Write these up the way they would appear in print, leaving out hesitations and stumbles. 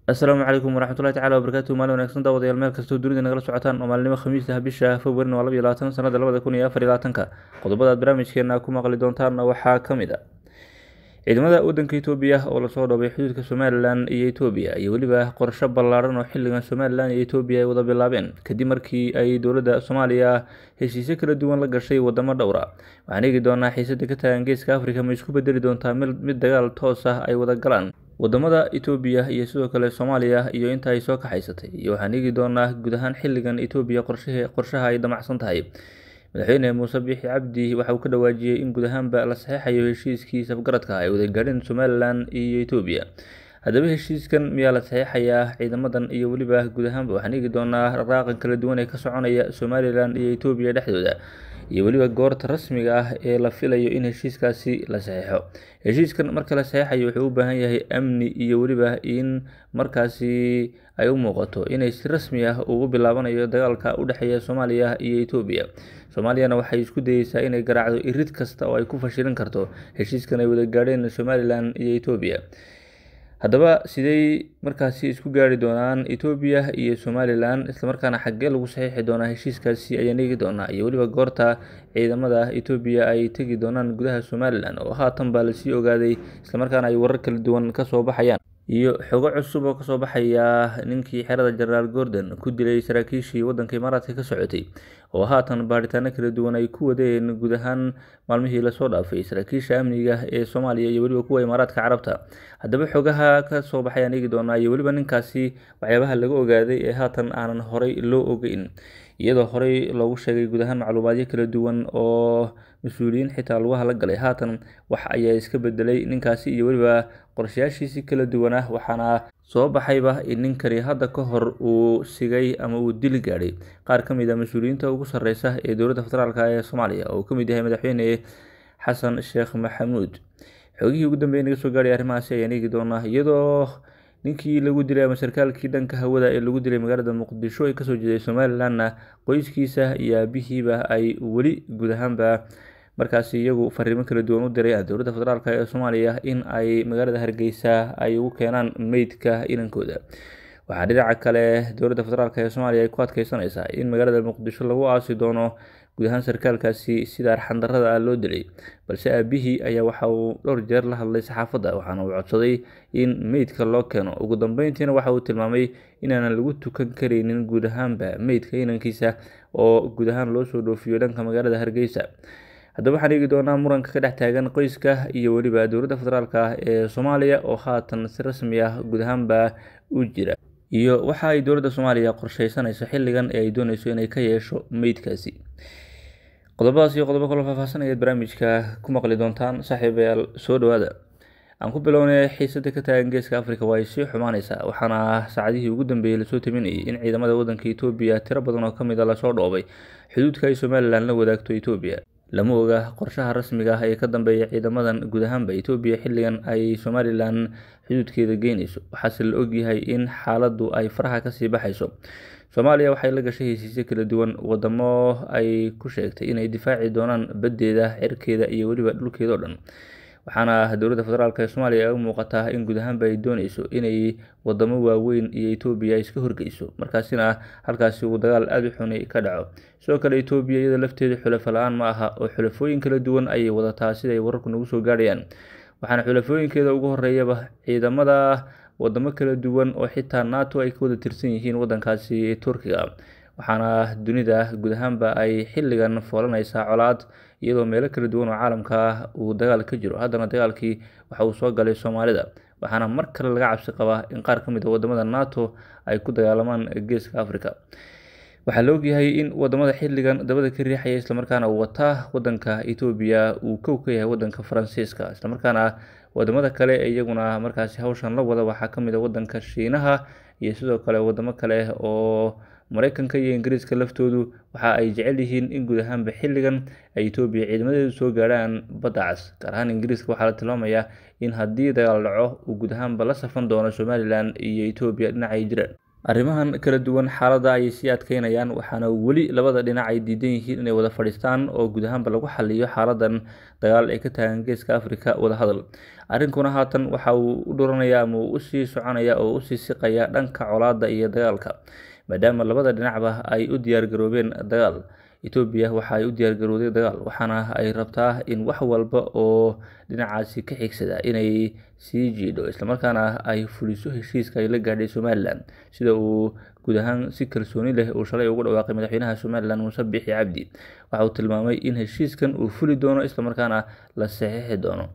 السلام عليكم ورحمة الله تعالى وبركاته. مaalin wanaagsan daawadayaal meel kastoo dunida nagala socotaan oo maalinimo khamiis ah bisha February 2020 sanada 2024 qodobada aad barnaamijkeena ku maqli doontaan waxaa ka mid ah ciidamada waddanka Itoobiya oo la soo dhoobay xuduudka Somaliland iyo Itoobiya iyo waliba qorshe ballaaran oo xilligan Somaliland iyo Itoobiya ay wada bilaabeen kadib markii ay dowladda Soomaaliya heshiisyo kala duwan la gashay wadamo dhowr ah. Waxaan eegi doonaa xiisadda ka taagan Geeska Afrika ma isku bedeli doontaa mid dagaal toos ah ay wada galaan wadamada Itoobiya iyo sidoo kale Soomaaliya iyo inta ay soo kaxaysatay iyo waxaan eegi doonaa guud ahaan xilligan Itoobiya qorshaha ay damacsan tahay. madaxweyne Muuse Biixi Cabdi waxa uu ka dhawaajiyay in guud ahaanba la saxeexayo heshiiskii safgaradka ay wada gaadheen Somaliland iyo Itoobiya. haddaba heshiiskan miyaa la saxeexayaa ciidamadan iyo waliba guud ahaanba waxaan eegi doonaa raaqan kala duwan ee ka soconaya Somaliland iyo Itoobiya dhexdooda iyo waliba goorta rasmiga ah ee la filayo in heshiiskaasi la saxeexo. heshiiskan marka la saxeexayo wuxuu u baahan yahay amni iyo waliba in markaasi ay u muuqato inay si rasmi ah ugu bilaabanayo dagaalka u dhexeeya Soomaaliya iyo Itoobiya. Soomaaliyana waxay isku dayeysaa inay garaacdo irid kasta oo ay ku fashilin karto heshiiskan ay wada gaadheen Somaliland iyo Itoobiya. haddaba sidee markaasi isku gaari doonaan Itoobiya iyo Somaliland isla markaana xaggee lagu saxiixi doonaa heshiiskaasi ayaan eegi doonaa iyo waliba goorta ciidamada Itoobiya ay tagi doonaan gudaha Somaliland oo haatan baa la sii ogaaday isla markaana ay warar kala duwan ka soo baxayaan iyo xogo cusub oo ka soo baxaya ninkii xerada General Gordon ku dilay saraakiishii waddanka Imaaraadka ka socotay oo haatan baaritaano kala duwan ay ku wadeen guud ahaan maalmihii la soo dhaafay saraakiisha amniga ee Soomaaliya iyo waliba kuwa Imaaraadka Carabta. haddaba xogaha ka soo baxayaan eegi doonaa iyo waliba ninkaasi waxyaabaha laga ogaaday ee haatan aanan horey loo ogeyn iyadoo horey loogu sheegay guud ahaan macluumaadyo kala duwan oo mas'uuliyiin xitaa lagu galay haatan wax ayaa iska bedelay ninkaasi iyo waliba qorshayaashiisii kala duwan ah waxaana soo baxayba in ninkani hadda ka hor uu sigay ama uu dili gaadhay qaar ka mid ah mas'uuliyiinta ugu sarreysa ee dowladda federaalka ee Soomaaliya oo ka mid yahay madaxweyne Xasan Sheekh Maxamuud. xogihii ugu dambeeyay naga soo gaaray arrimahaasi ayaan eegi doonaa iyadoo ninkii lagu dilay ama sarkaalkii dhanka hawada ee lagu dilay magaalada Muqdisho ee kasoo jeeday Somalilandna qoyskiisa iyo aabihiiba ay weli guud ahaanba markaasi iyagu fariimo kala duwan u dirayaan dowladda federaalka ee Soomaaliya in ay magaalada Hargeysa ay ugu keenaan meydka inankooda. waxaa dhinaca kale dowladda federaalka ee Soomaaliya ay ku adkeysanaysaa in magaalada Muqdisho lagu aasi doono guud ahaan sarkaalkaasi sida arxan darrada ah loo dilay balse aabihii ayaa waxa uu dhowr jeer la hadlay saxaafadda waxaana uu codsaday in meydka loo keeno. ugu dambeyntiina waxa uu tilmaamay inaanan lagu tukan karaynin guud ahaanba meydka inankiisa oo guud ahaan loo soo dhoofiyo dhanka magaalada Hargeysa. haddaba waxaan eegi doonaa muranka ka dhex taagan qoyska iyo waliba dowladda federaalka ee Soomaaliya oo haatan si rasmi ah guud ahaanba u jira iyo waxa ay dowladda Soomaaliya qorsheysanayso xilligan ee ay doonayso inay ka yeesho meydkaasi. qodobadaas iyo qodobo kale faahfaahsan ayaad barnaamijka ku maqli doontaan saaxiibayaal soo dhawaada. aan ku bilownay xiisadda ka taagan Geeska Afrika waa ay sii xumaanaysaa waxaana saacadihii ugu dambeeyay lasoo taminayay in ciidamada waddanka Itoobiya tiro badan oo ka mid ah la soo dhoobay xuduudka ay Somaliland la wadaagto Itoobiya. lama oga qorshaha rasmiga ah ee ka dambeeya ciidamadan guud ahaanba Itoobiya xilligan ay Somaliland xuduudkeeda geynayso waxaase la ogyahay in xaaladdu ay faraha ka sii baxayso. Soomaaliya waxay la gashay heshiisyo kala duwan wadamo ay ku sheegtay inay difaaci doonaan baddeeda, cirkeeda iyo waliba dhulkeeda oo dhan waxaana dowladda federaalka ee Soomaaliya ay u muuqataa in guud ahaanba ay doonayso inay wadamo waaweyn iyo Itoobiya iska horgeyso markaasina halkaasi uu dagaal aad u xun ka dhaco. sidoo kale Itoobiya iyada lafteedu xulafo la'aan ma aha oo xulafooyin kala duwan ayay wadataa sida ay wararku nagu soo gaarayaan waxaana xulafooyinkeeda ugu horeeyaba ciidamada wadamo kala duwan oo xitaa NATO ay ka wada tirsan yihiin waddankaasi Turkiga. waxaana dunida guud ahaanba ay xilligan foolanaysaa colaad iyadoo meelo kala duwan oo caalamka uu dagaal ka jiro haddana dagaalkii waxa uu soo galay Soomaalida waxaana mar kale laga cabsi qabaa in qaar ka mid ah wadamada NATO ay ku dagaalamaan Geeska Afrika. waxaa la ogyahay in wadamada xilligan dabada ka riixaya isla markaana uu wataa waddanka Itoobiya uu kow ka yahay waddanka Faransiiska isla markaana wadamada kale ee iyaguna markaasi hawshan la wada waxaa ka mid ah waddanka Shiinaha iyo sidoo kale wadamo kale oo Mareykanka iyo Ingiriiska laftoodu waxa ay jecel yihiin in guud ahaanba xilligan ay Itoobiya ciidamadeedu soo gaaraan badda cas gaar ahaan Ingiriiska waxaa la tilmaamayaa in haddii dagaal dhaco uu guud ahaanba la safan doono Somaliland iyo Itoobiya dhinacay jiraan. arrimahan kala duwan xaaladda ayay sii adkeynayaan, waxaana weli labada dhinac ay diidan yihiin inay wada fadhiistaan oo guud ahaanba lagu xaliyo xaaladan dagaal ee ka taagan geeska Afrika wadahadal. Arrinkuna haatan waxa uu u dhuranayaa ama uu usii soconaya oo usii siqaya dhanka colaadda iyo dagaalka, maadaama labada dhinacba ay u diyaargaroobeen dagaal. Itoobiya waxa ay u diyaargarowday dagaal, waxaana ay rabtaa in wax walba oo dhinacaasi ka xigsada inay sii jiidho, islamarkaana ay fuliso heshiiska ay la gaadhay Somaliland, sida uu guud ahaan si kalsooni leh uu shalay ugu dhawaaqay madaxweynaha Somaliland Muuse Biixi Cabdi. Waxa uu tilmaamay in heshiiskan uu fuli doono islamarkaana la saxiixi doono.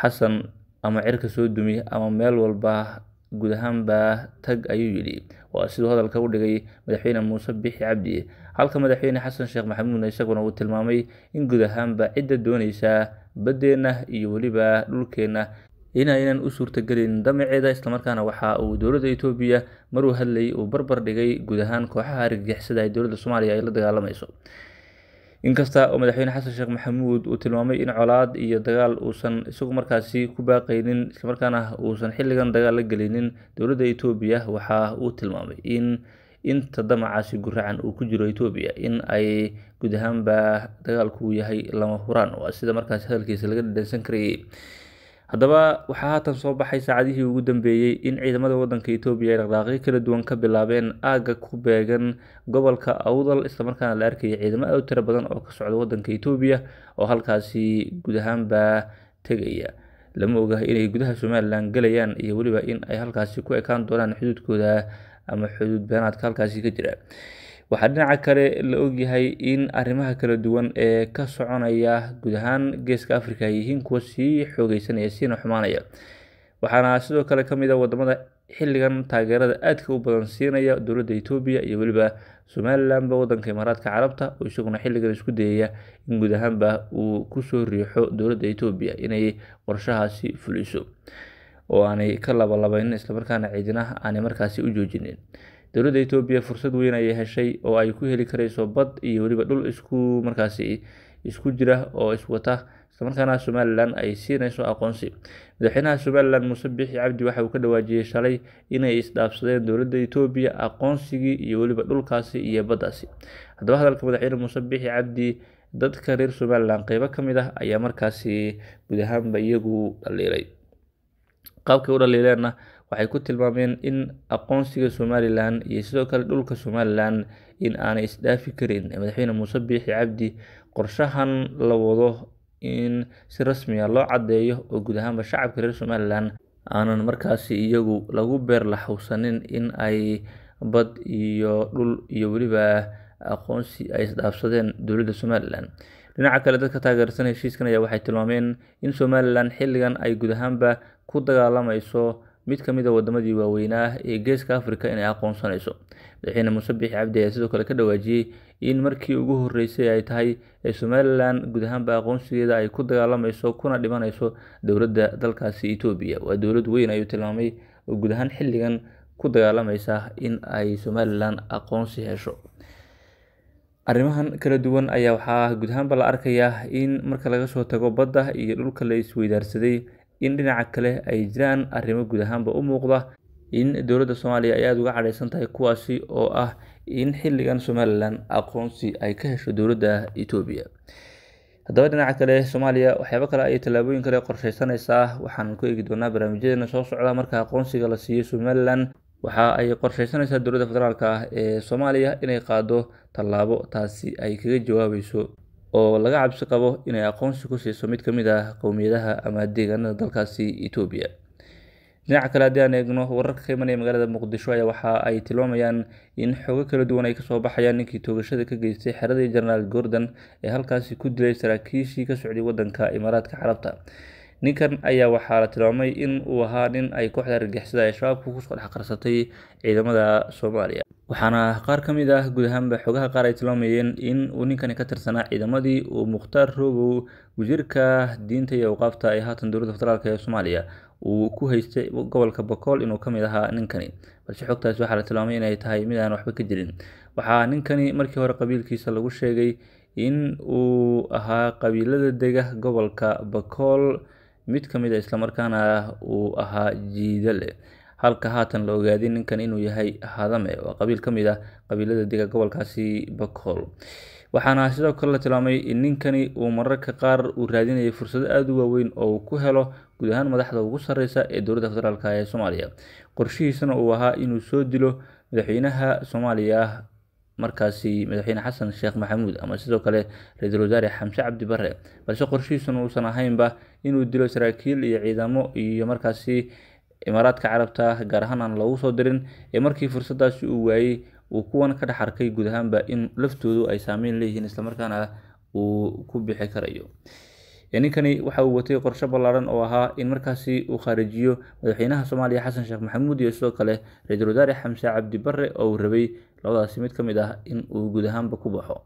Xasan ama cirka soo dumi ama meel walba guud ahaanba tag ayuu yidhi, waa siduu hadalka u dhigay madaxweyne Muuse Biixi Cabdi, halka madaxweyne Xasan Sheekh Maxamuud isaguna uu tilmaamay in guud ahaanba cidda doonaysa baddeena iyo weliba dhulkeena inaynan u suurtagelin damaceeda, islamarkaana waxa uu dowladda Itoobiya maruu hadlayay uu barbar dhigay guud ahaan kooxaha argagixisada ee dowladda Soomaaliya ay la dagaalamayso. Inkasta oo madaxweyne Xasan Sheekh Maxamuud uu tilmaamay in colaad iyo dagaal uusan isagu markaasi ku baaqaynin, islamarkaana uusan xilligan dagaal la gelinin dowladda Itoobiya, waxa uu tilmaamay in inta damacaasi guracan uu ku jiro Itoobiya in ay guud ahaanba dagaalku yahay lama huraan, waa sida markaasi hadalkiisa laga dhadhansan karayay. Haddaba waxaa haatan soo baxay saacadihii ugu dambeeyay in ciidamada waddanka Itoobiya ay dhaqdhaqaaqyo kala duwan ka bilaabeen aagga ku beegan gobolka Awdal, islamarkaana la arkayay ciidamo aad u tiro badan oo ka socda waddanka Itoobiya oo halkaasi guud ahaanba tegaya. Lama oga inay gudaha Somaliland galayaan iyo weliba in ay halkaasi ku ekaan doonaan xuduudkooda ama xuduud beenaadka halkaasi ka jira. Waxaa dhinaca kale la ogyahay in arrimaha kala duwan ee ka soconaya guud ahaan geeska Afrika ay yihiin kuwa sii xoogeysanaya siina xumaanaya, waxaana sidoo kale ka mid ah wadamada xilligan taageerada aadka u badan siinaya dowladda Itoobiya iyo weliba Somalilandba waddanka Imaaraadka Carabta oo isaguna xilligan isku dayaya in guud ahaanba uu kusoo riixo dowladda Itoobiya inay qorshahaasi fuliso oo aanay ka labalabeynin, islamarkaana ciidina aanay markaasi u joojinin. Dowladda Itoobiya fursad weyn ayay heshay oo ay ku heli karayso bad iyo weliba dhul markaasi isku jira oo iswata, islamarkaana Somaliland ay siinayso aqoonsi. Madaxweynaha Somaliland Muuse Biixi Cabdi waxa uu ka dhawaajiyay shalay inay isdhaafsadeen dowladda Itoobiya aqoonsigii iyo weliba dhulkaasi iyo baddaasi. Haddaba hadalka madaxweyne Muuse Biixi Cabdi, dadka reer Somaliland qaybo ka mid ah ayaa markaasi guud ahaanba iyagu dhaliilay. Qaabkay u dhaliileenna waxay ku tilmaameen in aqoonsiga Somaliland iyo sidoo kale dhulka Somaliland in aanay isdhaafi karin. Madaxweyne Muuse Biixi Cabdi qorshahan la wado in si rasmi ah loo cadeeyo oo guud ahaanba shacabka reer Somaliland aanan markaasi iyagu lagu beer laxawsanin in ay bad iyo dhul iyo weliba aqoonsi ay isdhaafsadeen dowladda Somaliland. Dhinaca kale, dadka taageersan heshiiskan ayaa waxay tilmaameen in Somaliland xilligan ay guud ahaanba ku dagaalamayso mid ka mid ah wadamadii waaweynaa ee geeska Afrika inay aqoonsanayso. Madaxweyne Muuse Biixi Cabdi ayaa sidoo kale ka dhawaajiyay in markii ugu horeysay ay tahay ee Somaliland guud ahaanba aqoonsigeeda ay ku dagaalamayso kuna dhimanayso dowladda dalkaasi Itoobiya. Waa dowlad weyn ayuu tilmaamay oo guud ahaan xilligan ku dagaalamaysa in ay Somaliland aqoonsi hesho. Arrimahan kala duwan ayaa waxaa guud ahaanba la arkayaa in marka laga soo tago badda iyo dhulka la isweydaarsaday, in dhinaca kale ay jiraan arrimo guud ahaanba u muuqda in dowladda Soomaaliya ay aad uga cadhaysan tahay, kuwaasi oo ah in xilligan Somaliland aqoonsi ay ka hesho dowladda Itoobiya. Haddaba dhinaca kale, Soomaaliya waxyaabo kale ay tallaabooyin kale qorsheysanaysaa, waxaan ku eegi doonaa barnaamijyadeena soo socda. Marka aqoonsiga la siiyo Somaliland, waxa ay qorsheysanaysaa dowladda federaalka ah ee Soomaaliya inay qaado tallaabo taasi ay kaga jawaabayso oo laga cabsi qabo inay aqoonsi ku siiso mid ka mid ah qowmiyadaha ama deegaanada dalkaasi Itoobiya. Dhinaca kale, haddii aan eegno wararka ka imanaya magaalada Muqdisho ayaa waxa ay tilmaamayaan in xogo kala duwan ay kasoo baxayaan ninkii toogashada ka geystay xeradii Generaal Gordon ee halkaasi ku dilay saraakiishii ka socday waddanka Imaaraadka Carabta. Ninkan ayaa waxaa la tilmaamay in uu ahaa nin ay kooxda argagixisada ee shabaabku kusoo dhex qarsatay ciidamada Soomaaliya, waxaana qaar ka mid ah guud ahaanba xogaha qaar ay tilmaamayeen in uu ninkani ka tirsanaa ciidamadii uu Mukhtaar Robow, wasiirka diinta iyo awqaafta ee haatan dowladda federaalk ee Soomaaliya, uu ku haystay gobolka Boqol inuu ka mid ahaa ninkani, balse xogtaasi waxaa la tilmaamay inay tahay mid aan waxba ka jirin. Waxaa ninkani markii hore qabiilkiisa lagu sheegay in uu ahaa qabiilada dega gobolka Boqol mid ka mid ah, islamarkaana uu ahaa jiidale, halka haatan la ogaaday ninkan inuu yahay Hadame oo qabiil ka mid ah qabiilada dega gobolkaasi Bakool. waxaana sidoo kale la tilmaamay in ninkani uu mararka qaar uu raadinayay fursado aad u waaweyn oo uu ku helo guud ahaan madaxda ugu sarreysa ee dowladda federaalk ee Soomaaliya. qorshihiisana uu ahaa inuu soo dilo madaxweynaha Soomaaliya markaasi madaxweyne xasan sheekh maxamuud ama sidoo kale ra-iisul wasaare xamse cabdi barre, balse qorshihiisuna uusan ahaynba inuu dilo saraakiil iyo ciidamo iyo markaasi imaaraadka carabta gaar ahaan aan loogu soo dirin ee markii fursadaasi uu waayey uu kuwan ka dhex arkay guud ahaanba in laftoodu ay saameyn leeyihiin islamarkaana uu ku bixi karayo. ninkani waxa uu watay qorshe ballaaran oo ahaa in markaasi uu kharijiyo madaxweynaha Soomaaliya xasan sheekh maxamuud iyo sidoo kale ra-iisul wasaare xamse cabdi barre oo uu rabay labadaasi mid ka mid ah in uu guud ahaanba ku baxo.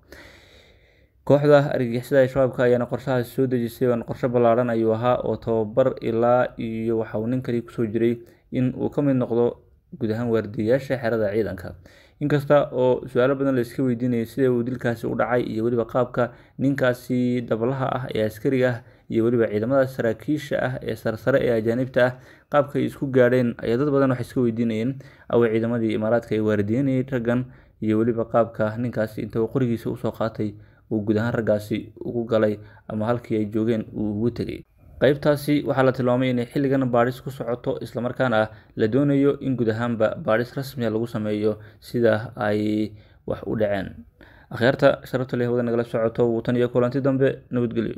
kooxda argagixisada ee shabaabka ayaana qorshahaasi soo dejisay, qorshe ballaaran ayuu ahaa oo tababar ilaa iyo waxa uu ninkani kusoo jiray in uu ka mid noqdo guud ahaan waardiyayaasha xerada ciidanka. inkasta oo su-aalo badan la iska weydiinayay sida uu dilkaasi u dhacay iyo weliba qaabka ninkaasi dablaha ah ee askariga ah iyo weliba ciidamada saraakiisha ah ee sarsare ee ajaanibta ah qaabka ay isku gaadheen, ayaa dad badan waxay iska weydiinayeen away ciidamadii imaaraadka ay waardiyeynayay raggan iyo weliba qaabka ninkaasi inta uu qorigiisa usoo qaatay uu guud ahaan raggaasi ugu galay ama halkii ay joogeen uu ugu tegay. qaybtaasi waxaa la tilmaamay inay xilligan baadhis ku socoto islamarkaana la doonayo in guud ahaanba baadhis rasmiya lagu sameeyo sida ay wax u dhaceen. akhyaarta sharafta leh wada nagala socoto tan iyo kulanti dambe, nabadgelyo.